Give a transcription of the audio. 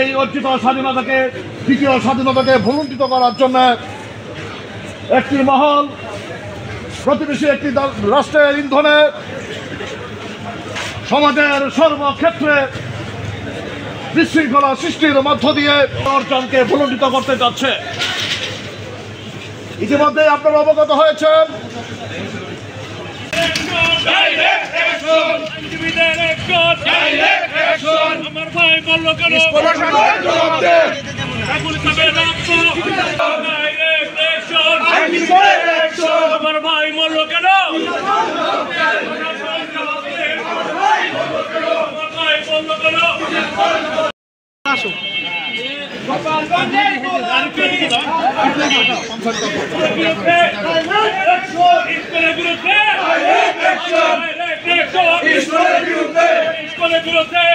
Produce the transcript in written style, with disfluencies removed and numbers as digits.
এই অর্জিত স্বাধীনতাকে দ্বিতীয় স্বাধীনতাকে ভুলুণ্ঠিত করার জন্য একটি মহল প্রতিবেশী একটি রাষ্ট্রের ইন্ধনে সমাজের সর্বক্ষেত্রে বিশৃঙ্খলা সৃষ্টির মধ্য দিয়ে অর্জনকে ভুলুণ্ঠিত করতে যাচ্ছে। ইতিমধ্যে আপনারা অবগত হয়েছেন আমার ভাই বলল কেন আমার ভাই বলল কেন বিরুদ্ধে